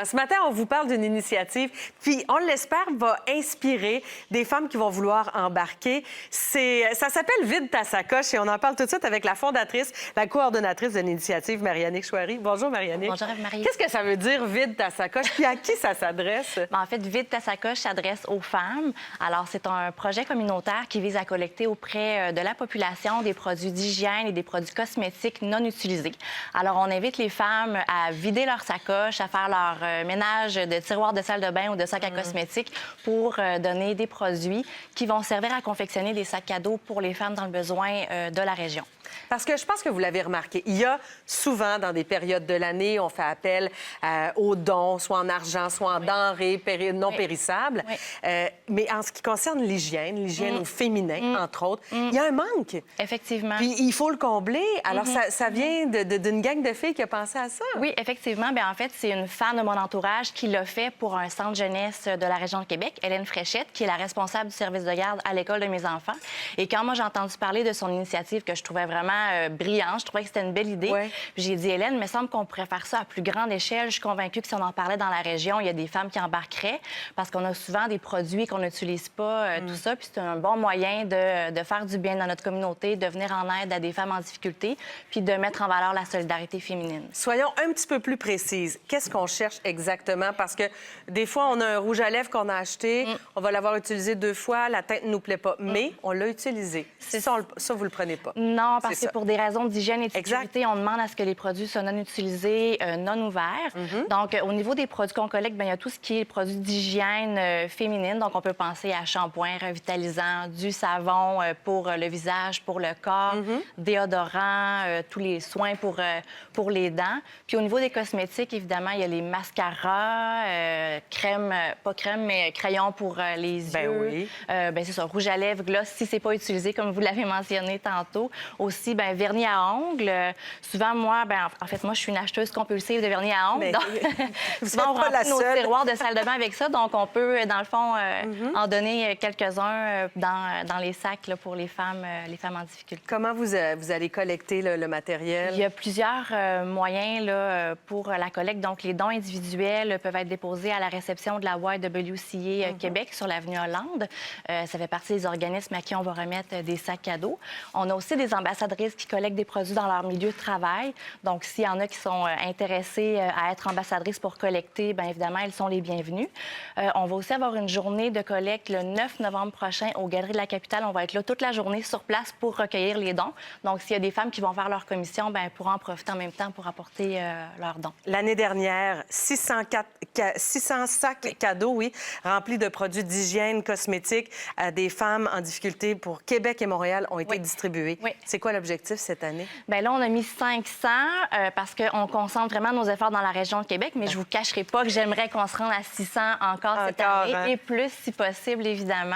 Ce matin, on vous parle d'une initiative qui, on l'espère, va inspirer des femmes qui vont vouloir embarquer. Ça s'appelle Vide ta sacoche et on en parle tout de suite avec la fondatrice, la coordonnatrice de l'initiative, Mariannick Chouari. Bonjour, Mariannick. Bonjour, Marie. Qu'est-ce que ça veut dire, Vide ta sacoche? Puis à qui ça s'adresse? En fait, Vide ta sacoche s'adresse aux femmes. Alors, c'est un projet communautaire qui vise à collecter auprès de la population des produits d'hygiène et des produits cosmétiques non utilisés. Alors, on invite les femmes à vider leur sacoche, à faire leur ménage de tiroirs de salle de bain ou de sacs à cosmétiques pour donner des produits qui vont servir à confectionner des sacs cadeaux pour les femmes dans le besoin de la région. Parce que je pense que vous l'avez remarqué, il y a souvent, dans des périodes de l'année, on fait appel aux dons, soit en argent, soit en denrées non périssables. Oui. Mais en ce qui concerne l'hygiène au féminin, entre autres, il y a un manque. Effectivement. Puis il faut le combler. Alors, ça vient d'une gang de filles qui a pensé à ça. Oui, effectivement. Bien, en fait, c'est une femme de mon entourage qui l'a fait pour un centre jeunesse de la région de Québec, Hélène Fréchette, qui est la responsable du service de garde à l'école de mes enfants. Et quand moi, j'ai entendu parler de son initiative que je trouvais vraiment brillante, je trouvais que c'était une belle idée. Ouais. J'ai dit, Hélène, il me semble qu'on pourrait faire ça à plus grande échelle. Je suis convaincue que si on en parlait dans la région, il y a des femmes qui embarqueraient parce qu'on a souvent des produits qu'on n'utilise pas, tout ça. Puis c'est un bon moyen de faire du bien dans notre communauté, de venir en aide à des femmes en difficulté, puis de mettre en valeur la solidarité féminine. Soyons un petit peu plus précises. Qu'est-ce qu'on cherche exactement? Parce que des fois, on a un rouge à lèvres qu'on a acheté, on va l'avoir utilisé 2 fois, la teinte ne nous plaît pas, mais on l'a utilisé. Ça, vous le prenez pas. Non, parce que ça. pour des raisons d'hygiène et de Exact. sécurité, on demande à ce que les produits soient non utilisés, non ouverts. Donc, au niveau des produits qu'on collecte, bien, il y a tout ce qui est produits d'hygiène féminine. Donc, on peut penser à shampoing revitalisant, du savon pour le visage, pour le corps, déodorant, tous les soins pour les dents. Puis, au niveau des cosmétiques, évidemment, il y a les mascaras, crème, pas crème, mais crayon pour les Ben yeux. oui. Ben, c'est ça, rouge à lèvres, gloss, si c'est pas utilisé, comme vous l'avez mentionné tantôt. Aussi, ben, vernis à ongles. Souvent, moi, ben, en fait, moi, je suis une acheteuse compulsive de vernis à ongles. Mais Donc, vous souvent, on êtes pas la remplit nos seule. tiroirs de salle de bain avec ça. Donc, on peut, dans le fond, en donner quelques-uns dans les sacs là, pour les femmes en difficulté. Comment vous allez collecter le matériel? Il y a plusieurs moyens là, pour la collecte. Donc, les dons individuels peuvent être déposés à la réception de la YWCA Québec sur l'avenue Hollande. Ça fait partie des organismes à qui on va remettre des sacs cadeaux. On a aussi des ambassadrices qui collectent des produits dans leur milieu de travail. Donc, s'il y en a qui sont intéressés à être ambassadrices pour collecter, bien évidemment, elles sont les bienvenues. On va aussi avoir une journée de collecte le 9 novembre prochain aux Galeries de la Capitale. On va être là toute la journée sur place pour recueillir les dons. Donc, s'il y a des femmes qui vont faire leur commission, bien, elles pourront en profiter en même temps pour apporter leurs dons. L'année dernière, 600 sacs cadeaux, oui, remplis de produits d'hygiène cosmétique à des femmes en difficulté pour Québec et Montréal ont été distribués. Oui. C'est quoi l'objectif cette année? Bien là, on a mis 500 parce qu'on concentre vraiment nos efforts dans la région de Québec, mais je vous cacherai pas que j'aimerais qu'on se rende à 600 encore cette année hein? et plus si possible, évidemment.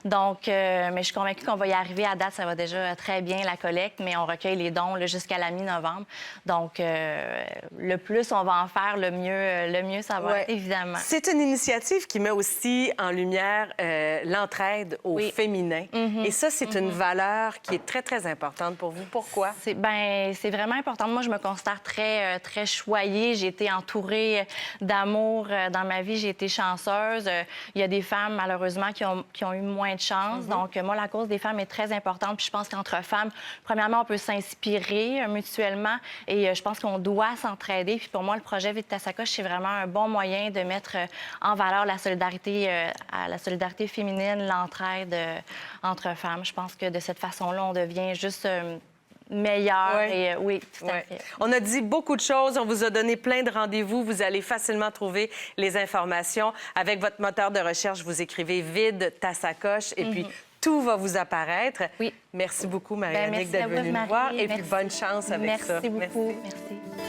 Donc, mais je suis convaincue qu'on va y arriver. À date, ça va déjà très bien, la collecte, mais on recueille les dons là, jusqu'à la mi-novembre. Donc, le plus on va en faire, le mieux ça va être, évidemment. C'est une initiative qui met aussi en lumière l'entraide au féminin. Et ça, c'est une valeur qui est très, très importante pour vous. Pourquoi? C'est vraiment important. Moi, je me considère très choyée. J'ai été entourée d'amour dans ma vie. J'ai été chanceuse. Il y a des femmes, malheureusement, qui ont eu moins de chance. Donc, moi, la cause des femmes est très importante. Puis je pense qu'entre femmes, premièrement, on peut s'inspirer mutuellement et je pense qu'on doit s'entraider. Puis pour moi, le projet Vide ta sacoche, c'est vraiment un bon moyen de mettre en valeur la solidarité féminine, l'entraide entre femmes. Je pense que de cette façon-là, on devient juste meilleur. Et, oui, tout à fait. On a dit beaucoup de choses. On vous a donné plein de rendez-vous. Vous allez facilement trouver les informations. Avec votre moteur de recherche, vous écrivez « Vide ta sacoche » et puis tout va vous apparaître. Oui. Merci beaucoup, Mariannick, Merci d'être venue nous voir. Et puis, Merci. bonne chance avec ça. Merci beaucoup. Merci.